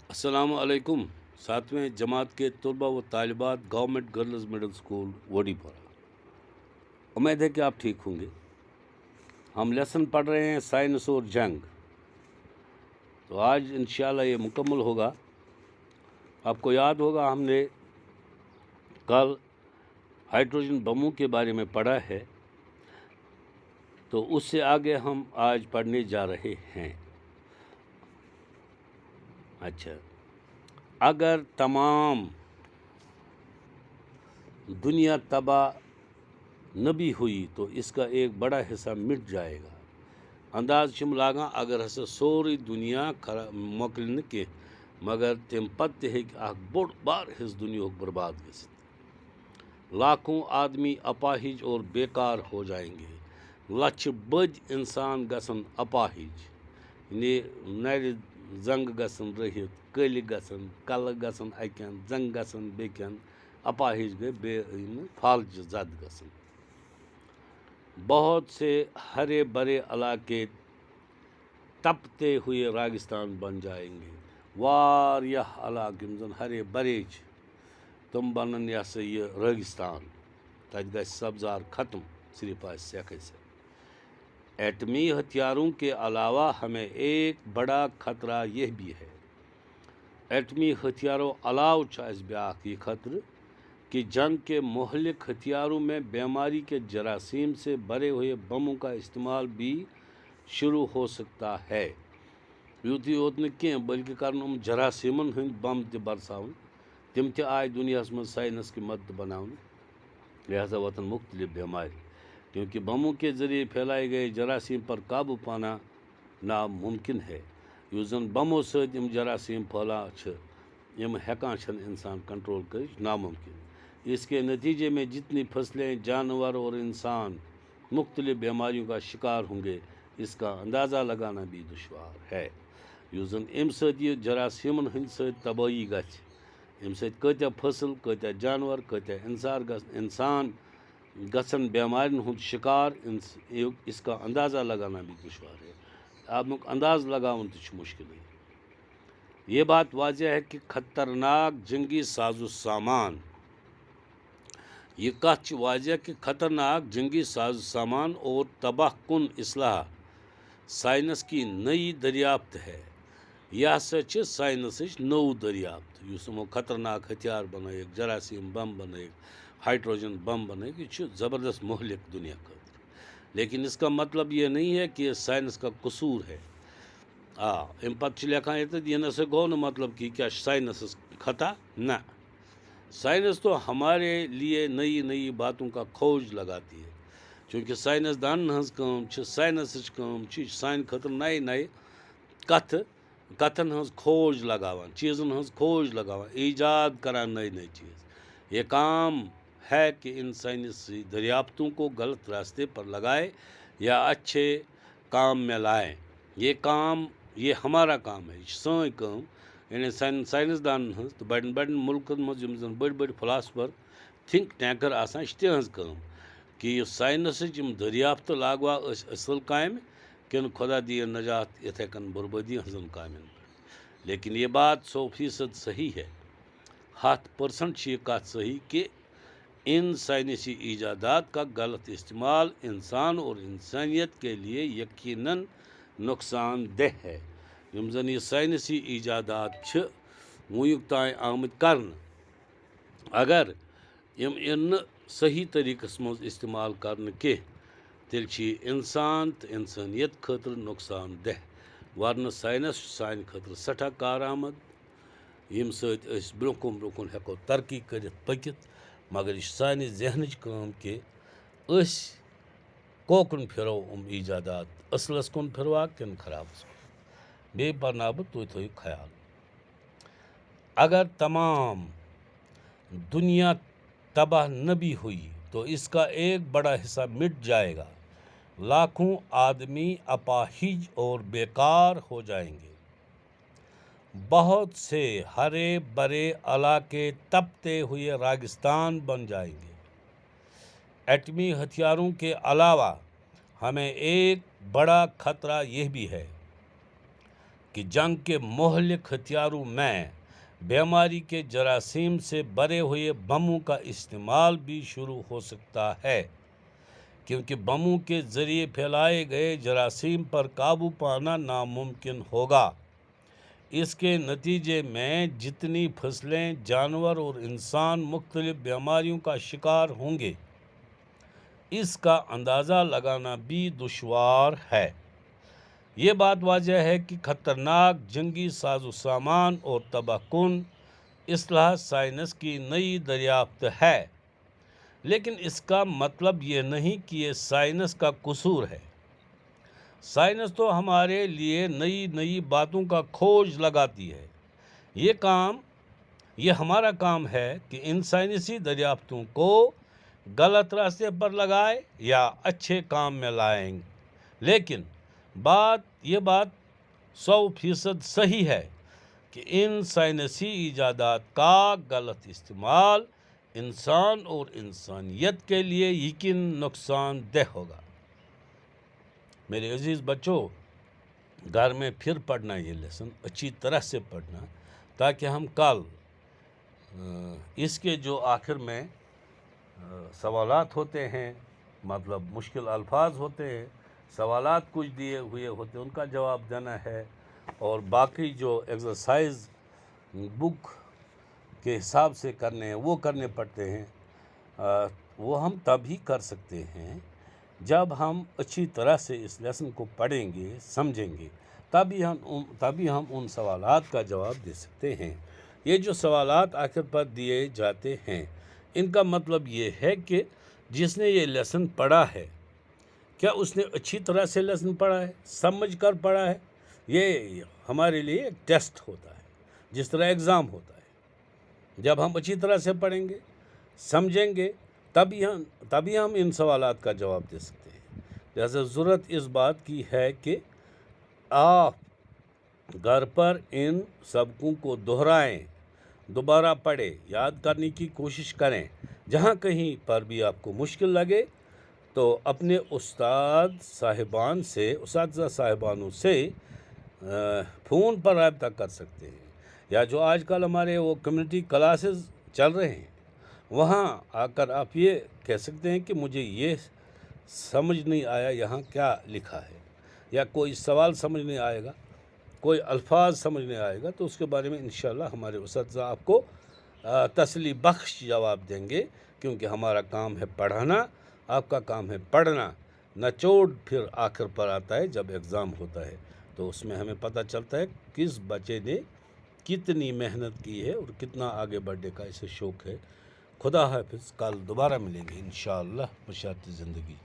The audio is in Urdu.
السلام علیکم ساتویں جماعت کے طلباء و طالبات گورنمنٹ گرلز مڈل اسکول وڈی پورہ، امید ہے کہ آپ ٹھیک ہوں گے۔ ہم لیسن پڑھ رہے ہیں سائنس اور جنگ، تو آج انشاءاللہ یہ مکمل ہوگا۔ آپ کو یاد ہوگا ہم نے کل ہائیڈروجن بموں کے بارے میں پڑھا ہے، تو اس سے آگے ہم آج پڑھنے جا رہے ہیں۔ اچھا، اگر تمام دنیا تباہ نہ بھی ہوئی تو اس کا ایک بڑا حصہ مٹ جائے گا۔ انداز چھم لاگان اگر ہسا سوری دنیا مۄکلہِ نہٕ کینٛہہ، مگر تمہِ پتہٕ تہِ ہیٚکہِ اکھ بوٚڑ بار حصہٕ دُنیاہُک برباد گٔژھِتھ۔ لاکھوں آدمی اپاہج اور بیکار ہو جائیں گے، لچھِ بٔدۍ انسان گژھن اپاہج، یعنی نرِ زنٛگہٕ گژھن رٔہِتھ، کٔلۍ گژھن، کلہٕ گژھن اکہِ اَنٛدٕ، زنٛگہٕ گژھن بیٚکہِ اَنٛدٕ، اپاہج گٔے بیٚیہِ فالجہِ زد گژھن۔ بہت سے ہرے بھرے علاقے تپتے ہوئے راگستان بن جائیں گے۔ واریاہ علاقہٕ یِم زن ہرے بھرے چھِ تِم بنن یہ سا یہ ریگستان، تتہِ گژھِ سبزار ختم، صرف آسہِ سیکھٕے سیکھ۔ ایٹمی ہتھیاروں کے علاوہ ہمیں ایک بڑا خطرہ یہ بھی ہے۔ ایٹمی ہتھیاروں علاوہ چھُ اسہِ بیاکھ یہ خطرہ کہ جنگ کے مہلک ہتھیاروں میں بیماری کے جراثیم سے بھرے ہوئے بموں کا استعمال بھی شروع ہو سکتا ہے۔ یوتٕے یوت نہٕ کینٛہہ بلکہ کرن جراثیمن ہٕنٛدۍ بم تہِ برساون، تِم تہِ آے دنیاہس منٛز سائنس کی مدد بناونہٕ، لہذا وتھن مختلف بیمارِ، کیونکہ بموں کے ذریعے پھیلائے گئے جراثیم پر قابو پانا ناممکن ہے۔ یُس زن بمو سۭتۍ یِم جراثیم پھہلان چھِ، یِم ہٮ۪کان چھِنہٕ انسان کنٹرول کٔرِتھ، ناممکن۔ اس کے نتیجے میں جتنی فصلیں، جانور اور انسان مختلف بیماریوں کا شکار ہوں گے، اس کا اندازہ لگانا بھی دشوار ہے۔ یُس زن امہِ سۭتۍ یہِ جراثیمن ہٕنٛدۍ سۭتۍ تبٲہی گژھِ، امہِ سۭتۍ کۭتیاہ فصل، کۭتیاہ جانور، کۭتیاہ انسان گژھن بیمارین ہُنٛد شکار، اس کا اندازہ لگانا بھی دشوار ہے۔ امیُک انداز لگاوُن تہِ چھُ مشکلٕے۔ یہ بات واضح ہے کہ خطرناک جنگی ساز و سامان، یہ کت چھِ واضح کہ خطرناک جنگی ساز و سامان اور تباہ کن اسلحہ سائنس کی نئی دریافت ہے۔ یہ ہسا چھِ سائنسٕچ نٔو دریافت، یُس یِمو خطرناک ہتھیار بنٲیِکھ، جراثیم بم بنٲیِکھ، ہائیڈروجن بم بنٲیِکھ، یہ چھُ زبردست مہلک دنیا خٲطرٕ۔ لیکن اس کا مطلب یہ نہیں ہے کہ یہ سائنس کا قصور ہے۔ امہِ پتہٕ چھِ لیکھان ییٚتٮ۪تھ یہ نسا گوٚو نہٕ مطلب کہ یہ کیٛاہ چھُ سائنسس خطا، نہ، سائنس تو ہمارے لیے نئی نئی باتوں کا کھوج لگاتی ہے، چونکہ سائنس دانن ہنٛز کٲم چھِ، سائنسٕچ کٲم چھِ، یہِ چھُ سانہِ خٲطرٕ نَیہِ نَیہِ کتھن ہنٛز کھوج لگاوان، چیٖزن ہنٛز کھوج لگاوان، ایجاد کران نئے نئے چیز۔ یہ کام ہے کہ ان سائنسی دریافتوں کو غلط راستے پر لگائے یا اچھے کام میں لائیں۔ یہ کام، یہ ہمارا کام ہے، یہ چھِ سٲنۍ کٲم، یعنی سائنس دانن ہنٛز تہٕ بڑٮ۪ن بڑٮ۪ن مُلکن منٛز یِم زن بٔڑۍ بٔڑۍ فلاسفر، تھنک ٹینکر آسان، یہِ چھِ تِہنٛز کٲم کہ یہِ سائنسٕچ یِم دریافتہٕ لاگوا أسۍ اصل کامہِ، کِنہٕ خدا دِیِن نجات یِتھے کٔنۍ بربٲدی ہنٛزن کامٮ۪ن پٮ۪ٹھ۔ لیکن یہ بات 100% صحیح ہے، 100% چھِ یہ کتھ صحیح کہ ان سائنسی ایجادات کا غلط استعمال انسان اور انسانیت کے لیے یقیناً نقصان دہ ہے۔ یِم زن یہ سائنسی ایجادات چھِ وُنیُک تام آمٕتۍ کرنہٕ، اگر یِم یِن نہٕ صحیح طریقس منٛز استعمال کرنہٕ کینٛہہ، تیٚلہِ چھِ یہِ انسان تہٕ انسانیت خٲطرٕ نقصان دہ، ورنہٕ سائنس چھُ سانہِ خٲطرٕ سٮ۪ٹھاہ کارآمد، ییٚمہِ سۭتۍ أسۍ برٛونٛہہ کُن برٛونٛہہ کُن ہٮ۪کو ترقی کٔرِتھ پٔکِتھ۔ مگر یہِ چھِ سانہِ ذہنٕچ کٲم کہ أسۍ کوکُن پھِرو یِم ایجادات، اصلس کُن پھِروا کِنہٕ خرابس کُن۔ بیٚیہِ پرناو بہٕ، تُہۍ تھٲیِو خیال۔ اگر تمام دنیا تباہ نہ بھی ہوئی تو اس کا ایک بڑا حصہ مٹ جائے گا، لاکھوں آدمی اپاہج اور بیکار ہو جائیں گے، بہت سے ہرے بھرے علاقے تپتے ہوئے راگستان بن جائیں گے۔ ایٹمی ہتھیاروں کے علاوہ ہمیں ایک بڑا خطرہ یہ بھی ہے۔ کہ جنگ کے مہلک ہتھیاروں میں بیماری کے جراثیم سے بھرے ہوئے بموں کا استعمال بھی شروع ہو سکتا ہے، کیونکہ بموں کے ذریعے پھیلائے گئے جراثیم پر قابو پانا ناممکن ہوگا۔ اس کے نتیجے میں جتنی فصلیں، جانور اور انسان مختلف بیماریوں کا شکار ہوں گے، اس کا اندازہ لگانا بھی دشوار ہے۔ یہ بات واضح ہے کہ خطرناک جنگی ساز و سامان اور تباہ کن اسلحہ سائنس کی نئی دریافت ہے، لیکن اس کا مطلب یہ نہیں کہ یہ سائنس کا قصور ہے۔ سائنس تو ہمارے لیے نئی نئی باتوں کا کھوج لگاتی ہے۔ یہ ہمارا کام ہے کہ ان سائنسی دریافتوں کو غلط راستے پر لگائے یا اچھے کام میں لائیں، لیکن یہ بات 100% صحیح ہے کہ ان سائنسی ایجادات کا غلط استعمال انسان اور انسانیت کے لیے یقیناً نقصان دہ ہوگا۔ میرے عزیز بچوں، گھر میں پھر پڑھنا یہ لیسن، اچھی طرح سے پڑھنا، تاکہ ہم کل اس کے جو آخر میں سوالات ہوتے ہیں، مطلب مشکل الفاظ ہوتے ہیں، سوالات کچھ دیے ہوئے ہوتے ہیں، ان کا جواب دینا ہے، اور باقی جو ایکسرسائز بک کے حساب سے کرنے ہیں وہ کرنے پڑتے ہیں۔ وہ ہم تب ہی کر سکتے ہیں جب ہم اچھی طرح سے اس لیسن کو پڑھیں گے، سمجھیں گے، تبھی ہم ان سوالات کا جواب دے سکتے ہیں۔ یہ جو سوالات آخر پر دیے جاتے ہیں، ان کا مطلب یہ ہے کہ جس نے یہ لیسن پڑھا ہے، کیا اس نے اچھی طرح سے لیسن پڑھا ہے، سمجھ کر پڑھا ہے؟ یہ ہمارے لیے ایک ٹیسٹ ہوتا ہے، جس طرح ایگزام ہوتا ہے۔ جب ہم اچھی طرح سے پڑھیں گے، سمجھیں گے، تبھی ہم ان سوالات کا جواب دے سکتے ہیں۔ لہذا ضرورت اس بات کی ہے کہ آپ گھر پر ان سبقوں کو دہرائیں، دوبارہ پڑھیں، یاد کرنے کی کوشش کریں۔ جہاں کہیں پر بھی آپ کو مشکل لگے تو اپنے اساتذہ صاحبانوں سے فون پر رابطہ کر سکتے ہیں، یا جو آج کل ہمارے وہ کمیونٹی کلاسز چل رہے ہیں، وہاں آ کر آپ یہ کہہ سکتے ہیں کہ مجھے یہ سمجھ نہیں آیا یہاں کیا لکھا ہے، یا کوئی سوال سمجھ نہیں آئے گا، کوئی الفاظ سمجھ نہیں آئے گا، تو اس کے بارے میں انشاءاللہ ہمارے اساتذہ آپ کو تسلی بخش جواب دیں گے، کیونکہ ہمارا کام ہے پڑھانا، آپ کا کام ہے پڑھنا۔ نچوڑ پھر آخر پر آتا ہے جب ایگزام ہوتا ہے، تو اس میں ہمیں پتہ چلتا ہے کس بچے نے کتنی محنت کی ہے اور کتنا آگے بڑھنے کا اسے شوق ہے۔ خدا حافظ، کل دوبارہ ملیں گے انشاءاللہ بشارت زندگی۔